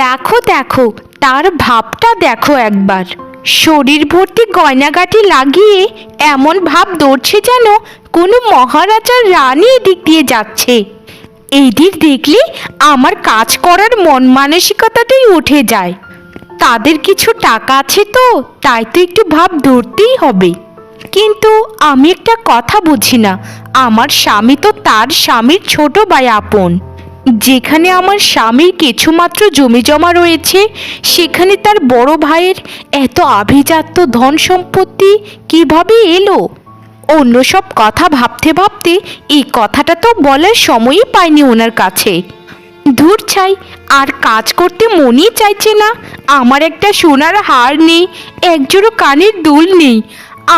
দেখো দেখো, তার ভাবটা দেখো একবার। শরীর ভর্তি গয়নাগাটি লাগিয়ে এমন ভাব ধরছে যেন কোনো মহারাজার রানী এদিক দিয়ে যাচ্ছে। এইদিক দেখলে আমার কাজ করার মন মানসিকতাটাই উঠে যায়। তাদের কিছু টাকা আছে তো, তাই তো একটু ভাব ধরতেই হবে। কিন্তু আমি একটা কথা বুঝি না, আমার স্বামী তো তার স্বামীর ছোট ভাই আপন। যেখানে আমার স্বামীর কিছুমাত্র জমি জমা রয়েছে, সেখানে তার বড় ভাইয়ের এত আভিজাত্য ধন সম্পত্তি কিভাবে এলো? অন্য সব কথা ভাবতে ভাবতে এই কথাটা তো বলার সময়ই পাইনি ওনার কাছে। ধুর চাই, আর কাজ করতে মনই চাইছে না। আমার একটা সোনার হার নেই, একজোড়ো কানের দুল নেই।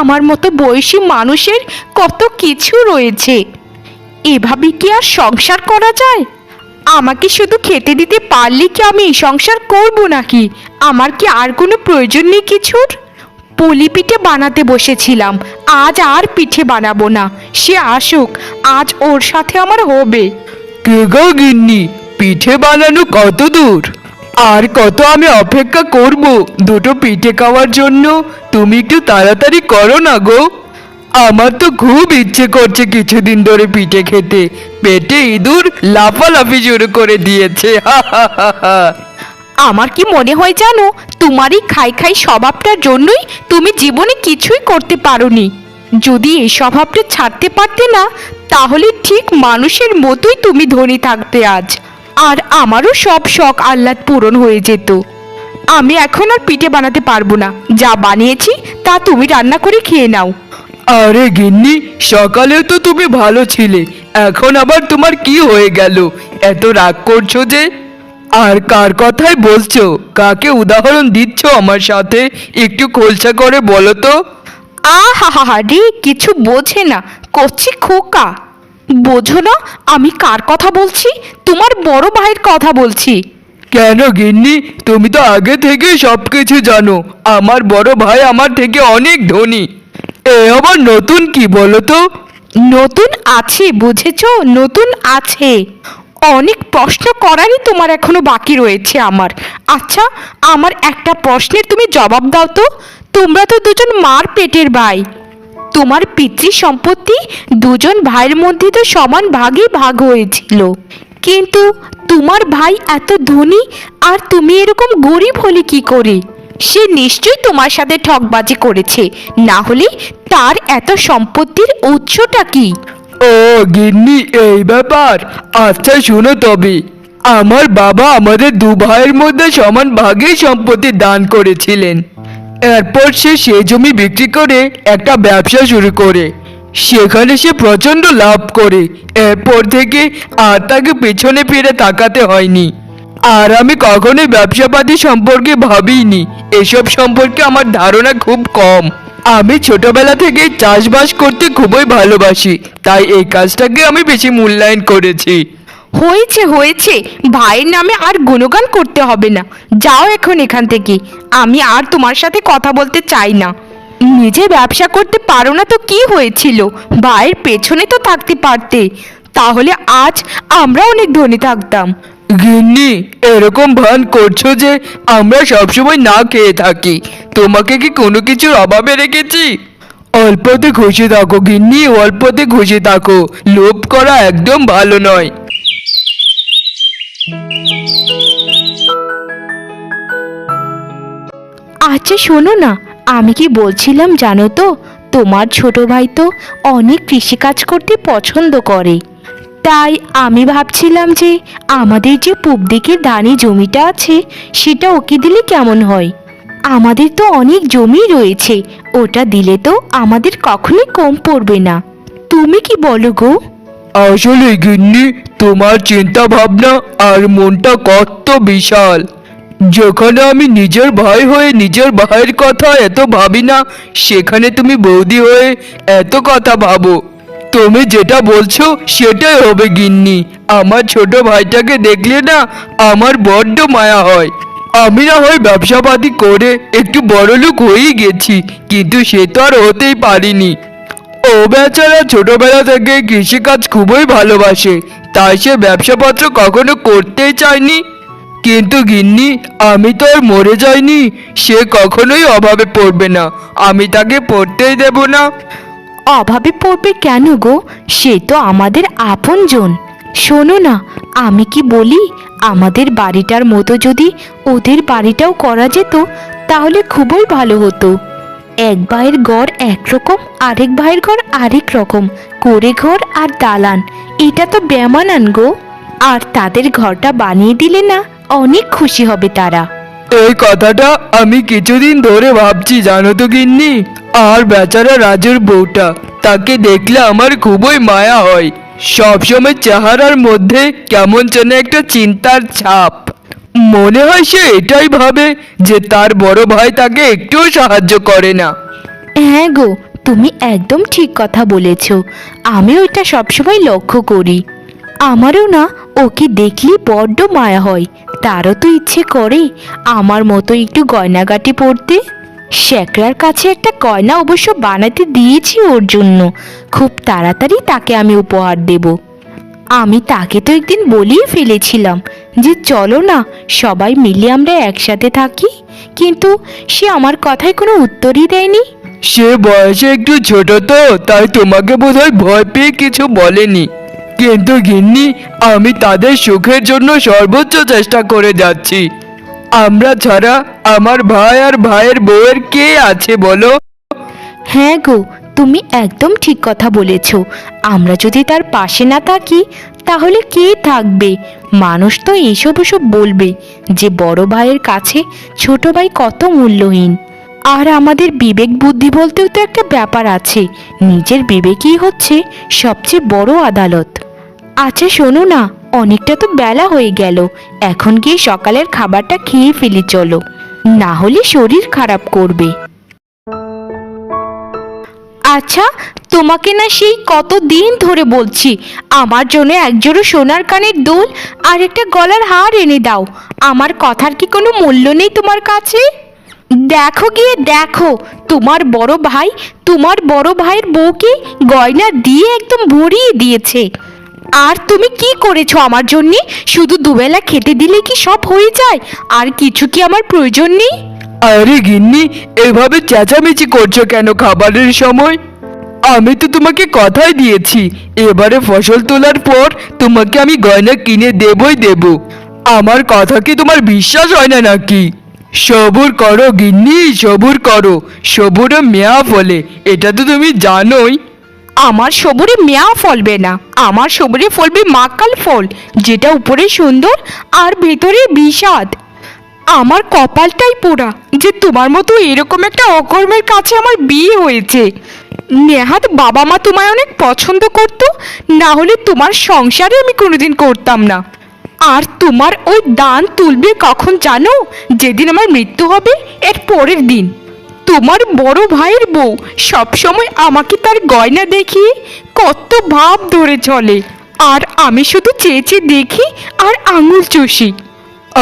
আমার মতো বয়সী মানুষের কত কিছু রয়েছে। এভাবে কি আর সংসার করা যায়? আমাকে শুধু খেতে দিতে পারলে কি আমি সংসার করব নাকি? আমার কি আর কোনো প্রয়োজন নেই কিছুর? পুলি পিঠে বানাতে বসেছিলাম, আজ আর পিঠে বানাবো না। সে আসুক, আজ ওর সাথে আমার হবে। কে গো গিন্নি, পিঠে বানানো কত দূর? আর কত আমি অপেক্ষা করব দুটো পিঠে খাওয়ার জন্য? তুমি একটু তাড়াতাড়ি করো না গো। আমার তো খুব ইচ্ছে করছে কিছুদিন ধরে পিঠে খেতে। পেটে ইঁদুর লাফালাফি শুরু করে দিয়েছে। হা হা হা হা। আমার কি মনে হয় জানো, তোমারই খাই খাই স্বভাবটার জন্যই তুমি জীবনে কিছুই করতে পারোনি। যদি এই স্বভাবটা ছাড়তে পারতে না, তাহলে ঠিক মানুষের মতোই তুমি ধনী থাকতে আজ। আর আমারও সব শখ আহ্লাদ পূরণ হয়ে যেত। আমি এখন আর পিঠে বানাতে পারবো না। যা বানিয়েছি তা তুমি রান্না করে খেয়ে নাও। আরে গিন্নি, সকালেও তো তুমি ভালো ছিলে, এখন আবার তোমার কি হয়ে গেল? এত রাগ করছো যে? আর কার কথাই বলছো? কাকে উদাহরণ দিচ্ছ আমার সাথে? একটু খোলসা করে বলো তো। আহা রে, কিছু বোঝে না, করছি খোকা। বোঝো না আমি কার কথা বলছি? তোমার বড় ভাইয়ের কথা বলছি। কেন গিন্নি, তুমি তো আগে থেকে সবকিছু জানো। আমার বড় ভাই আমার থেকে অনেক ধনী। এ আবার নতুন কি বলো তো? নতুন আছে, বুঝেছো? নতুন আছে। অনেক প্রশ্ন করারই তোমার এখনো বাকি রয়েছে আমার। আচ্ছা, আমার একটা প্রশ্নের তুমি জবাব দাও তো। তোমরা তো দুজন মার পেটের ভাই। তোমার পিতৃ সম্পত্তি দুজন ভাইয়ের মধ্যে তো সমান ভাগই ভাগ হয়েছিল। কিন্তু তোমার ভাই এত ধনী আর তুমি এরকম গরিব হলে কি করে? সে নিশ্চয়ই তোমার সাথে ঠকবাজি করেছে, না হলে তার এত সম্পত্তির উৎসটা কি? ও গিন্নি, এই ব্যাপার। আচ্ছা শোনো তবে, আমার বাবা আমাদের দু ভাইয়ের মধ্যে সমান ভাগে সম্পত্তি দান করেছিলেন। এরপর সে সেই জমি বিক্রি করে একটা ব্যবসা শুরু করে, সেখানে সে প্রচন্ড লাভ করে। এরপর থেকে আর তাকে পেছনে ফিরে তাকাতে হয়নি। আর আমি কখনোই ব্যবসাপাতি সম্পর্কে ভাবিনি। এসব সম্পর্কে আমার ধারণা খুব কম। আমি ছোটবেলা থেকে চাষবাস করতে খুবই ভালোবাসি, তাই এই কাজটাকে আমি বেশি মূল্যায়ন করেছি। হয়েছে হয়েছে, ভাইয়ের নামে আর গুণগান করতে হবে না। যাও এখন এখান থেকে। আমি আর তোমার সাথে কথা বলতে চাই না। নিজে ব্যবসা করতে পারো না তো কি হয়েছিল? ভাইয়ের পেছনে তো থাকতে পারতে, তাহলে আজ আমরা অনেক ধনী থাকতাম। গিন্নি, এরকম ভান করছো যে আমরা সবসময় না খেয়ে থাকি। তোমাকে কি কোনো কিছুর অভাবে রেখেছি? অল্পতে খুশি থাকো গিন্নি, অল্পতে খুশি থাকো। লোভ করা একদম ভালো নয়। আচ্ছা শোনো না, আমি কি বলছিলাম জানো তো, তোমার ছোট ভাই তো অনেক কৃষিকাজ করতে পছন্দ করে। তাই আমি ভাবছিলাম যে আমাদের যে পূব দিকের ধানি জমিটা আছে, সেটা ওকে দিলে কেমন হয়? আমাদের তো অনেক জমি রয়েছে, ওটা দিলে তো আমাদের কখনোই কম পড়বে না। তুমি কি বলো গো? আসলে গিন্নি, তোমার চিন্তা ভাবনা আর মনটা কত বিশাল। যেখানে আমি নিজের ভাই হয়ে নিজের ভাইয়ের কথা এত ভাবি না, সেখানে তুমি বৌদি হয়ে এত কথা ভাবো। তুমি যেটা বলছো সেটাই হবে গিন্নি। আমার ছোট ভাইটাকে দেখলে না আমার বড্ড মায়া হয়। আমি না হয় ব্যবসাপাতি করে একটু বড়লোক হয়েই গেছি, কিন্তু সে তো আর হতেই পারিনি। ও বেচারা ছোটবেলা থেকে কৃষিকাজ খুবই ভালোবাসে, তাই সে ব্যবসাপত্র কখনো করতেই চায়নি। কিন্তু গিন্নি, আমি তো আর মরে যাইনি। সে কখনোই অভাবে পড়বে না, আমি তাকে পড়তেই দেব না। অভাবে পড়বে কেন গো? সে তো আমাদের আপনজন। শোনো না, আমি কি বলি, আমাদের বাড়িটার মতো যদি ওদের বাড়িটাও করা যেত তাহলে খুবই ভালো হতো। এক ভাইয়ের ঘর একরকম, আরেক ভাইয়ের ঘর আরেক রকম, করে ঘর আর দালান, এটা তো বেমানান গো। আর তাদের ঘরটা বানিয়ে দিলে না, অনেক খুশি হবে তারা। এই কথাটা আমি কিছুদিন ধরে ভাবছি, জানো তো গিন্নি। আর বেচারা রাজুর বউটা, তাকে দেখলে আমার খুবই মায়া হয়। সবসময় চেহারার মধ্যে কেমন যেন একটা চিন্তার ছাপ। মনে হয় সে এটাই ভাবে যে তার বড় ভাই তাকে একটুও সাহায্য করে না। হ্যাঁ গো, তুমি একদম ঠিক কথা বলেছ। আমিও এটা সবসময় লক্ষ্য করি। আমারও না ওকে দেখলে বড্ড মায়া হয়। তারও তো ইচ্ছে করে আমার মতো একটু গয়নাগাটি পরতে। শেখরার কাছে একটা গয়না অবশ্য বানাতে দিয়েছি ওর জন্য। খুব তাড়াতাড়ি তাকে আমি উপহার দেব। আমি তাকে তো একদিন বলেই ফেলেছিলাম যে চলো না সবাই মিলে আমরা একসাথে থাকি, কিন্তু সে আমার কথায় কোনো উত্তরই দেয়নি। সে বয়সে একটু ছোট তো, তাই তোমাকে বোধহয় ভয় পেয়ে কিছু বলেনি। কিন্তু গিন্নি, আমি তাদের সুখের জন্য সর্বোচ্চ চেষ্টা করে যাচ্ছি। আমরা ছাড়া আমার ভাই আর ভাইয়ের বউয়ের কে আছে বলো? হ্যাঁ গো, তুমি একদম ঠিক কথা বলেছ। আমরা যদি তার পাশে না থাকি তাহলে কে থাকবে? মানুষ তো এইসব ওসব বলবে যে বড় ভাইয়ের কাছে ছোট ভাই কত মূল্যহীন। আর আমাদের বিবেক বুদ্ধি বলতেও তো একটা ব্যাপার আছে। নিজের বিবেকই হচ্ছে সবচেয়ে বড় আদালত। আচ্ছা শোনো না, অনেকটা তো বেলা হয়ে গেল, এখন গিয়ে সকালের খাবারটা খেয়ে ফেলি চলো, না হলে শরীর খারাপ করবে। আচ্ছা, তোমাকে না সেই কত দিন ধরে বলছি আমার জন্য একজোড়ো সোনার কানের দুল আর একটা গলার হার এনে দাও। আমার কথার কি কোনো মূল্য নেই তোমার কাছে? দেখো গিয়ে দেখো, তোমার বড় ভাইয়ের বউকে গয়না দিয়ে একদম ভরিয়ে দিয়েছে। আর তুমি কি করেছো আমার জন্যে? শুধু দুবেলা খেতে দিলে কি সব হয়ে যায়? আর কিছু কি আমার প্রয়োজন নেই? আরে গিন্নি, এভাবে চেঁচামেচি করছো কেন খাবারের সময়? আমি তো তোমাকে কথাই দিয়েছি, এবারে ফসল তোলার পর তোমাকে আমি গয়না কিনে দেবই দেব। আমার কথা কি তোমার বিশ্বাস হয় না নাকি? সবুর করো গিন্নি, সবুর করো। সবুরে মেয়া ফলে, এটা তো তুমি জানোই। আমার সবুরে মেয়া ফলবে না, আমার সবুরে ফলবে মাকাল ফল, যেটা উপরে সুন্দর আর ভেতরে বিষাদ। আমার কপালটাই পোড়া যে তোমার মতো এরকম একটা অকর্মের কাছে আমার বিয়ে হয়েছে। নেহাত বাবা মা তোমায় অনেক পছন্দ করতো, না হলে তোমার সংসারে আমি কোনোদিন করতাম না। আর তোমার ওই দান তুলবে কখন জানো? যেদিন আমার মৃত্যু হবে এর পরের দিন। তোমার বড় ভাইয়ের বউ সবসময় আমাকে তার গয়না দেখিয়ে কত ভাব ধরে চলে, আর আমি শুধু চেয়ে চেয়ে দেখি আর আঙুল চষি।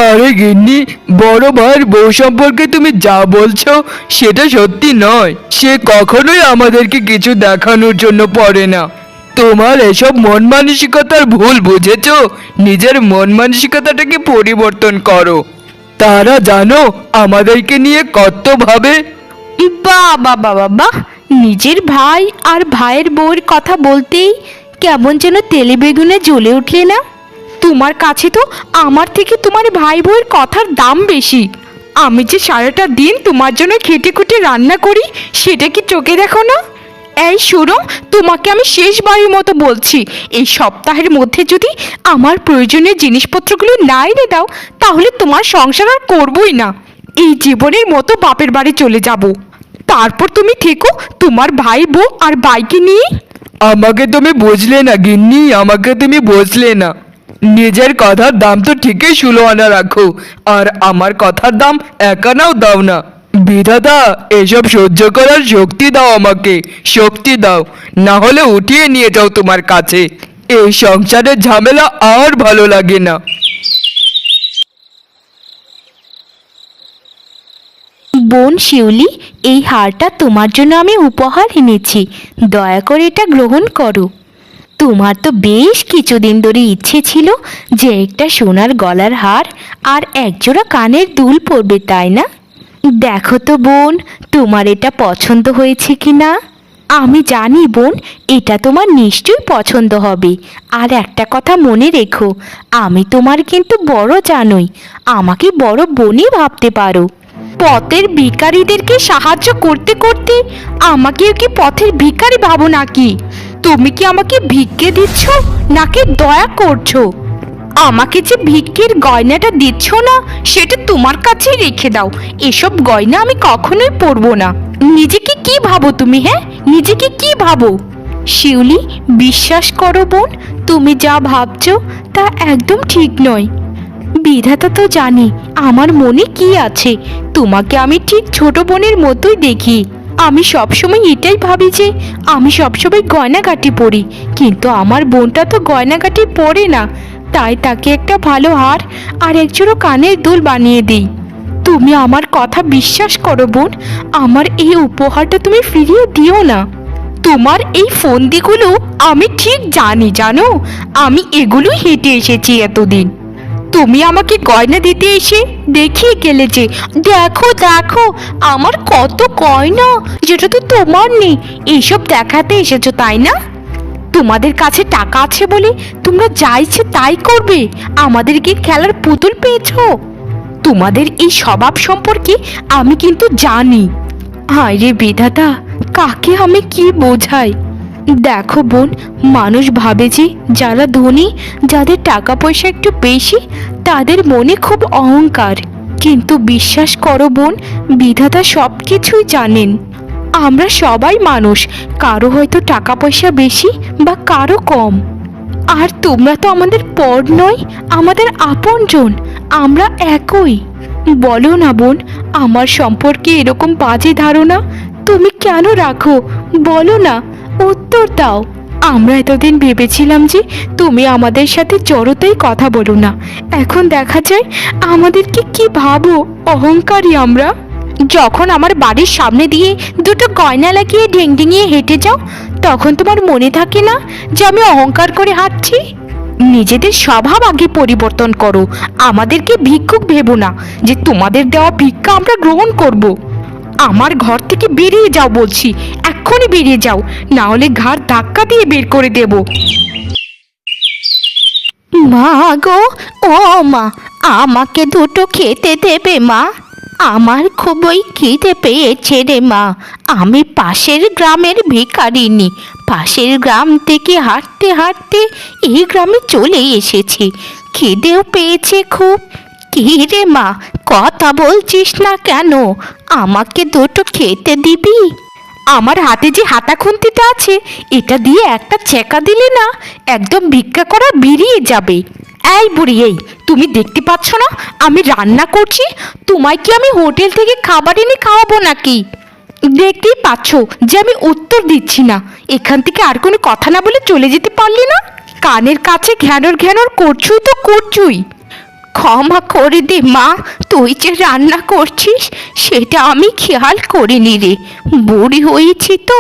আরে গিন্নি, বড় ভাইয়ের বউ সম্পর্কে তুমি যা বলছো সেটা সত্যি নয়। সে কখনোই আমাদেরকে কিছু দেখানোর জন্য পড়ে না। তোমার এসব মন মানসিকতার ভুল বুঝেছো। নিজের মন মানসিকতাটাকে পরিবর্তন করো। তারা জানো আমাদেরকে নিয়ে কত ভাবে। বাহ বাহ বাহ বাহ, নিজের ভাই আর ভাইয়ের বউয়ের কথা বলতেই কেমন যেন তেলে বেগুনে জ্বলে উঠলে না? তোমার কাছে তো আমার থেকে তোমার ভাই বউয়ের কথার দাম বেশি। আমি যে সারাটা দিন তোমার জন্য খেটে খুঁটে রান্না করি সেটা কি চোখে দেখো না? এই শোনো, তোমাকে আমি শেষবারের মতো বলছি, এই সপ্তাহের মধ্যে যদি আমার প্রয়োজনীয় জিনিসপত্রগুলো না এনে দাও তাহলে তোমার সংসার আর করবই না। এই জীবনের মতো বাপের বাড়ি চলে যাব। তারপর তুমি থেকো তোমার ভাই বউ আর ভাইকে নিয়ে। আমাকে তুমি বুঝলে না গিন্নি, আমাকে তুমি বুঝলে না। নিজের কথার দাম তো ঠিকই 16 আনা রাখো, আর আমার কথার দাম 1 আনাও দাও না। বিধাতা, এসব সহ্য করার শক্তি দাও আমাকে, শক্তি দাও, না হলে উঠিয়ে নিয়ে যাও তোমার কাছে। এই সংসারের ঝামেলা আর ভালো লাগে না। বোন শিউলি, এই হারটা তোমার জন্য আমি উপহার এনেছি, দয়া করে এটা গ্রহণ করো। তোমার তো বেশ কিছুদিন ধরে ইচ্ছে ছিল যে একটা সোনার গলার হার আর একজোড়া কানের দুল পরবে, তাই না? দেখো তো বোন, তোমার এটা পছন্দ হয়েছে কি না। আমি জানি বোন, এটা তোমার নিশ্চয়ই পছন্দ হবে। আর একটা কথা মনে রেখো, আমি তোমার কিন্তু বড় জানোই, আমাকে বড় বোনই ভাবতে পারো। পথের ভিখারিদেরকে সাহায্য করতে করতে আমাকেও কি পথের ভিখারি ভাবো নাকি? তুমি কি আমাকে ভিক্ষে দিচ্ছ নাকি দয়া করছো? আমাকে যে ভিক্ষের গয়নাটা দিচ্ছ না, সেটা তোমার কাছেই রেখে দাও। এসব গয়না আমি কখনোই পরবো না। নিজেকে কি ভাবো তুমি? হ্যাঁ, নিজেকে কি ভাবো? শিউলি, বিশ্বাস করো বোন, তুমি যা ভাবছো তা একদম ঠিক নয়। বিধাতা তো জানে আমার মনে কি আছে। তোমাকে আমি ঠিক ছোট বোনের মতোই দেখি। আমি সবসময় এটাই ভাবি যে আমি সবসময় গয়নাগাটি পরি, কিন্তু আমার বোনটা তো গয়নাগাটি পরে না। তাই তাকে একটা ভালো হার আর একজোড়া কানের দুল বানিয়ে দিই। তুমি আমার কথা বিশ্বাস করো বোন, আমার এই উপহারটা তুমি ফিরিয়ে দিও না। তোমার এই ফন্দিগুলো আমি ঠিক জানি, জানো, আমি এগুলোই হেঁটে এসেছি এতদিন। তুমি আমাকে গয়না দিতে এসে দেখিয়ে গেলে যে দেখো দেখো আমার কত গয়না, যেটা তো তোমার নেই। এইসব দেখাতে এসেছো, তাই না? তোমাদের কাছে টাকা আছে বলে তোমরা যা ইচ্ছে তাই করবে, আমাদেরকে খেলার পুতুল পেয়েছো। তোমাদের এই স্বভাব সম্পর্কে আমি কিন্তু জানি। হায় রে বিধাতা, কাকে আমি কি বোঝাই। দেখো বোন, মানুষ ভাবে যে যারা ধনী, যাদের টাকা পয়সা একটু বেশি, তাদের মনে খুব অহংকার। কিন্তু বিশ্বাস করো বোন, বিধাতা সব কিছুই জানেন। আমরা সবাই মানুষ, কারো হয়তো টাকা পয়সা বেশি বা কারো কম। আর তোমরা তো আমাদের পর নয়, আমাদের আপনজন, আমরা একই। বলো না বোন, আমার সম্পর্কে এরকম বাজে ধারণা তুমি কেন রাখো? বলো না, উত্তর দাও। আমরা এতদিন ভেবেছিলাম যে তুমি আমাদের সাথে জড়তাই কথা বলো না, এখন দেখা যায় আমাদেরকে কি ভাবো, অহংকারী আমরা। যখন আমার বাড়ির সামনে দিয়ে দুটো গয়না লাগিয়ে ঢেংঢেঙিয়ে হেঁটে যাও, তখন তোমার মনে থাকে না যে আমি অহংকার করে হাঁটছি? নিজেদের স্বভাব আগে পরিবর্তন করো। আমাদেরকে ভিক্ষুক ভেবো না যে তোমাদের দেওয়া ভিক্ষা আমরা গ্রহণ করব। আমার ঘর থেকে বেরিয়ে যাও বলছি, এক্ষুনি বেরিয়ে যাও, না হলে ঘাড় ধাক্কা দিয়ে বের করে দেব। মা গো, ও মা, আমাকে দুটো খেতে দেবে মা? আমার খুবই খিদে পেয়েছে রে মা। আমি পাশের গ্রামের ভিখারিনী, পাশের গ্রাম থেকে হাঁটতে হাঁটতে এই গ্রামে চলে এসেছি। খিদেও পেয়েছে খুব। কি রে মা, কথা বলছিস না কেন? আমাকে দুটো খেতে দিবি? আমার হাতে যে হাতা খুন্তিটা আছে, এটা দিয়ে একটা চেকা দিলে না একদম ভিক্ষা করা বেরিয়ে যাবে। এই বুড়ি, এই তুমি দেখতে পাচ্ছ না আমি রান্না করছি? তোমায় কি আমি হোটেল থেকে খাবার এনে খাওয়াবো নাকি? দেখতেই পাচ্ছ যে আমি উত্তর দিচ্ছি না। এখান থেকে আর কোনো কথা না বলে চলে যেতে পারলি না? কানের কাছে ঘ্যানর ঘ্যানর করছুই তো করছুই। ক্ষমা করে দে মা, তুই যে রান্না করছিস সেটা আমি খেয়াল করিনি রে। বুড়ি হয়েছি তো,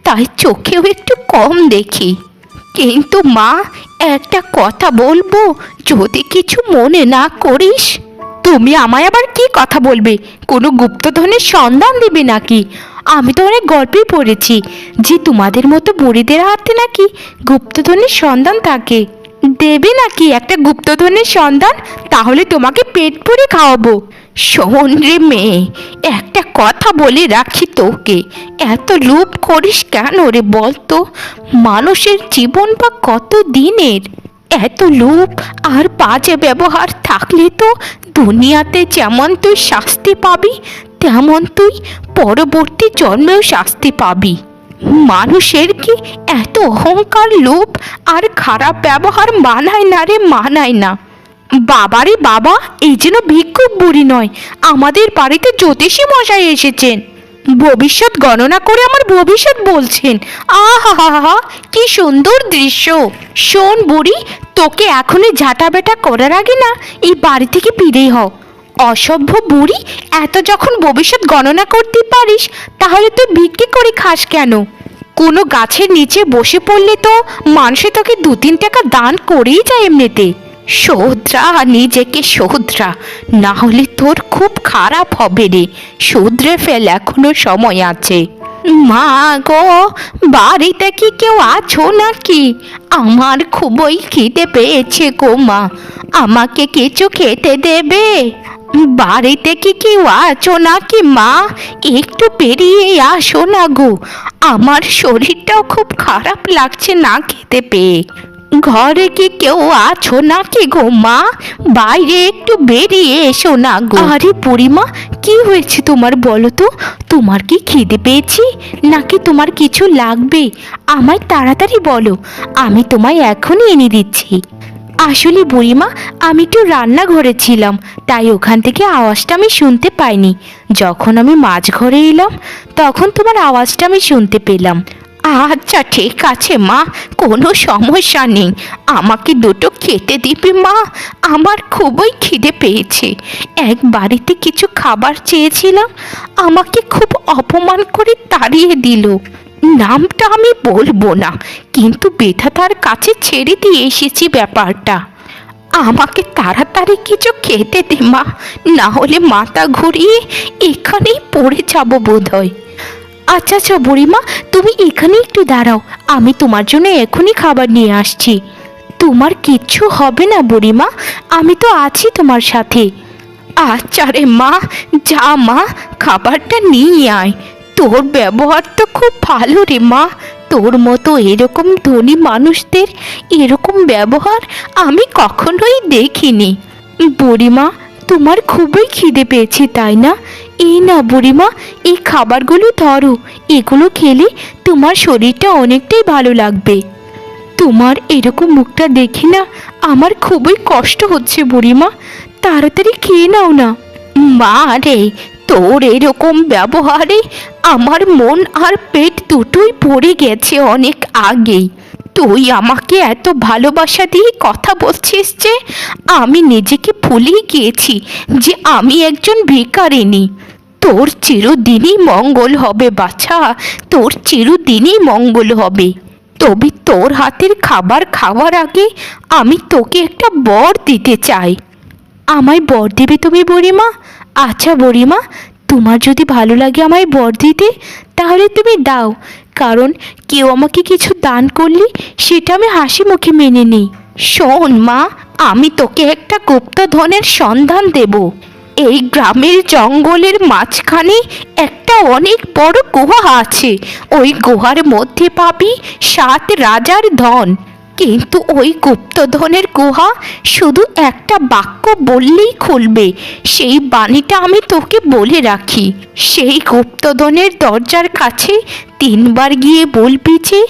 তাই চোখেও একটু কম দেখি। কিন্তু মা, একটা কথা বলবো, যদি কিছু মনে না করিস। তুমি আমায় আবার কি কথা বলবে? কোনো গুপ্তধনের সন্ধান দিবে নাকি? আমি তো অনেক গল্পই পড়েছি যে তোমাদের মতো বুড়িদের হাতে নাকি গুপ্তধনের সন্ধান থাকে। দেবে নাকি একটা গুপ্তধনের সন্ধান? তাহলে তোমাকে পেট পুরে খাওয়াবো। শোন রে মেয়ে, একটা কথা বলে রাখি তোকে, এত লোভ করিস কেন রে বলতো? মানুষের জীবন বা কত দিনের? এত লোভ আর বাজে ব্যবহার থাকলে তো দুনিয়াতে যেমন তুই শাস্তি পাবি, তেমন তুই পরবর্তী জন্মেও শাস্তি পাবি। মানুষের কি এত অহংকার, লোভ আর খারাপ ব্যবহার মানায় না রে, মানায় না। বাবারে বাবা, এই যেন ভিক্ষুক বুড়ি নয়, আমাদের বাড়িতে জ্যোতিষী মশাই এসেছেন, ভবিষ্যৎ গণনা করে আমার ভবিষ্যৎ বলছেন। আহা, কি সুন্দর দৃশ্য। শোন বুড়ি, তোকে এখনই ঝাঁটা বেটা করার আগে না এই বাড়ি থেকে বিদেয় হও। অসভ্য বুড়ি, এত যখন ভবিষ্যৎ গণনা করতে পারিস, তাহলে তুই ভিক্ষে করে খাস কেন? কোনো গাছের নিচে বসে পড়লে তো মানুষে তোকে 2-3 টাকা দান করেই যায় এমনিতে। শোধরা, নিজেকে শোধরা, না হলে তোর খুব খারাপ হবে রে। শুধরে ফেল, এখনো সময় আছে। মা গো, বাড়িতে কি কেউ আছো নাকি? আমার খুবই খিদে পেয়েছে গো মা, আমাকে কিছু খেতে দেবে? বাড়িতে কি কেউ আছো নাকি মা? একটু বেরিয়ে আসো না গো, আমার শরীরটাও খুব খারাপ লাগছে না খেতে পেয়ে। ঘরে কি কেউ আছো নাকি গো মা? বাইরে একটু বেরিয়ে এসো না গো। আরে বুড়িমা, কি হয়েছে তোমার বলো তো? তোমার কি খিদে পেয়েছি নাকি তোমার কিছু লাগবে? আমায় তাড়াতাড়ি বলো, আমি তোমায় এখনই এনে দিচ্ছি। আসলে বুড়িমা, আমি একটু রান্নাঘরে ছিলাম, তাই ওখান থেকে আওয়াজটা আমি শুনতে পাইনি। যখন আমি মাঝঘরে এলাম তখন তোমার আওয়াজটা আমি শুনতে পেলাম। আচ্ছা ঠিক আছে মা, কোনো সমস্যা নেই, আমাকে দুটো খেতে দিবি মা? আমার খুবই খিদে পেয়েছে। এক বাড়িতে কিছু খাবার চেয়েছিলাম, আমাকে খুব অপমান করে তাড়িয়ে দিল। নামটা আমি বলবো না, কিন্তু বিধাতার কাছে ছেড়ে দিয়ে এসেছি ব্যাপারটা। আমাকে তাড়াতাড়ি কিছু খেতে দে মা, না হলে মাথা ঘুরিয়ে এখানেই পড়ে যাবো বোধ হয়। আচ্ছা আচ্ছা বুড়িমা, তুমি এখানে একটু দাঁড়াও, আমি তোমার জন্য এখনই খাবার নিয়ে আসছি। তোমার কিচ্ছু হবে না বুড়িমা, আমি তো আছি তোমার সাথে। আচ্ছা রে মা, যা মা, খাবারটা নিয়ে আয়। তোর ব্যবহার তো খুব ভালো রে মা, তোর মতো এরকম ধনী মানুষদের এরকম ব্যবহার আমি কখনোই দেখিনি। বুড়িমা, তোমার খুবই খিদে পেয়েছে তাই না? এই না বুড়িমা, এই খাবারগুলো ধরো, এগুলো খেলে তোমার শরীরটা অনেকটাই ভালো লাগবে। তোমার এরকম মুখটা দেখি না আমার খুবই কষ্ট হচ্ছে বুড়িমা, তাড়াতাড়ি খেয়ে নাও না। মা রে, তোর এরকম ব্যবহারে আমার মন আর পেট দুটোই ভরে গেছে অনেক আগেই। তুই আমাকে এত ভালোবাসা দিয়ে কথা বলছিস যে আমি নিজেকে ভুলেই গিয়েছি যে আমি একজন ভিখারিনী। তোর চিরদিনই মঙ্গল হবে বাছা, তোর চিরদিনই মঙ্গল হবে। তবে তোর হাতের খাবার খাওয়ার আগে আমি তোকে একটা বর দিতে চাই। আমায় বর দেবে তুমি বুড়িমা? আচ্ছা বুড়িমা, তোমার যদি ভালো লাগে আমায় বর দিতে, তাহলে তুমি দাও, কারণ কেউ আমাকে কিছু দান করলে সেটা আমি হাসি মুখে মেনে নিই। শোন মা, আমি তোকে একটা গুপ্তধনের সন্ধান দেব। এই গ্রামের জঙ্গলের মাঝখানে একটা অনেক বড় গুহা আছে, ওই গুহার মধ্যে পাবি 7 রাজার ধন। কিন্তু ওই গুপ্তধনের গুহা শুধু একটা বাক্য বললেই খুলবে, সেই বাণীটা আমি তোকে বলে রাখি। সেই গুপ্তধনের দরজার কাছে 3 বার গিয়ে বলবি যে,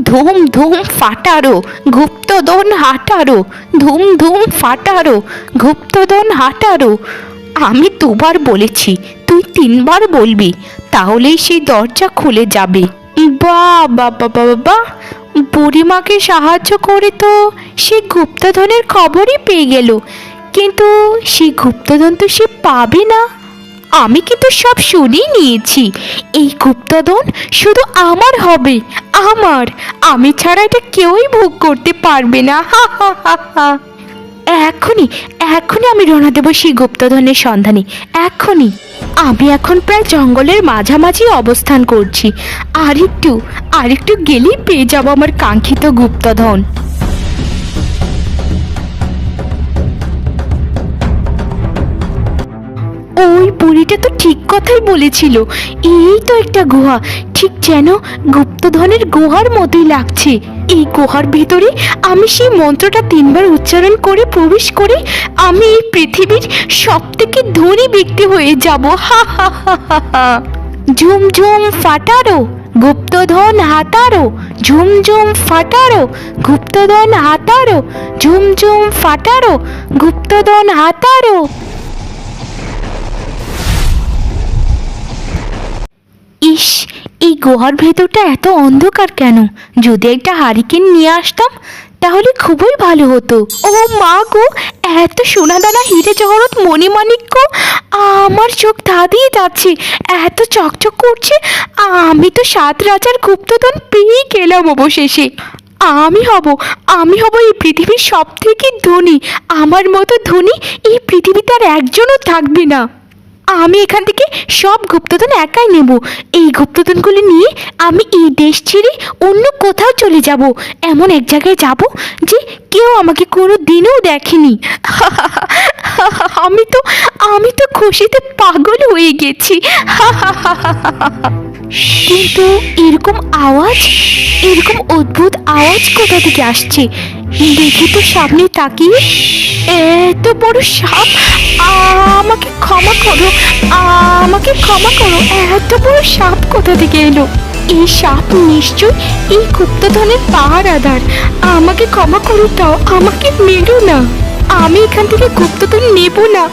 ধুম ধুম ফাটারো গুপ্তধন হাটারো, ধুম ধুম ফাটারো গুপ্তধন হাটারো। আমি 2 বার বলেছি, তুই 3 বার বলবি, তাহলেই সেই দরজা খুলে যাবে। বাহ বাহ বাহ বাহ, বুড়িমাকে সাহায্য করে তো সে গুপ্তধনের খবরই পেয়ে গেল, কিন্তু সেই গুপ্তধন তো সে পাবে না। আমি কিন্তু সব শুনেই নিয়েছি, এই গুপ্তধন শুধু আমার হবে, আমার, আমি ছাড়া এটা কেউই ভোগ করতে পারবে না। হা হা হা হা। এখনই এখনই আমি রওনা দেবো সেই গুপ্তধনের সন্ধানে, এখনই। আমি এখন প্রায় জঙ্গলের মাঝামাঝি অবস্থান করছি, আরেকটু গেলেই পেয়ে যাবো আমার কাঙ্ক্ষিত গুপ্তধন। ওই বুড়িটা তো ঠিক কথাই বলেছিল, এই তো একটা গুহা, ঠিক যেন গুপ্তধনের গুহার মতোই লাগছে। এই গুহার ভেতরে আমি সেই মন্ত্রটা 3 বার উচ্চারণ করে প্রবেশ করে আমি এই পৃথিবীর সবথেকে ধনী ব্যক্তি হয়ে যাব। হা হা হা হা হা। ঝুম ঝুম ফাটারো গুপ্তধন হাতারো, ঝুম ঝুম ফাটারো গুপ্তধন হাতারো, ঝুম ঝুম ফাটারো গুপ্তধন হাতারো। ইস, এই গুহার ভেতরটা এত অন্ধকার কেন? যদি একটা হারিকেন নিয়ে আসতাম তাহলে খুবই ভালো হতো। ও মা গো, এত সোনাদানা হিরে জহরত মণিমাণিক্য, আমার চোখ ধাঁধিয়ে যাচ্ছে, এত চকচক করছে। আমি তো 7 রাজার গুপ্তধন পেয়েই গেলাম অবশেষে। আমি হব এই পৃথিবীর সব থেকে ধনী। আমার মতো ধনী এই পৃথিবীতে আর একজনও থাকবে না। আমি এখান থেকে সব গুপ্তধন একাই নেব। এই গুপ্তধনগুলি নিয়ে আমি এই দেশ ছেড়ে অন্য কোথাও চলে যাব, এমন এক জায়গায় যাব যে কেউ আমাকে কোনো দিনও দেখেনি। আমি তো খুশিতে পাগল হয়ে গেছি। কিন্তু এরকম অদ্ভুত আওয়াজ কোথা থেকে আসছে? দেখি তো সামনে তাকিয়ে। এত বড় সাপ! আমাকে ক্ষমা করো, এত বড় সাপ কোথা থেকে এলো? এই সাপ নিশ্চয় এই গুপ্তধনের পাহারাদার। আমাকে ক্ষমা করো, তাও আমাকে মেরো না। আমি এখান থেকে গুপ্তধন নেব না।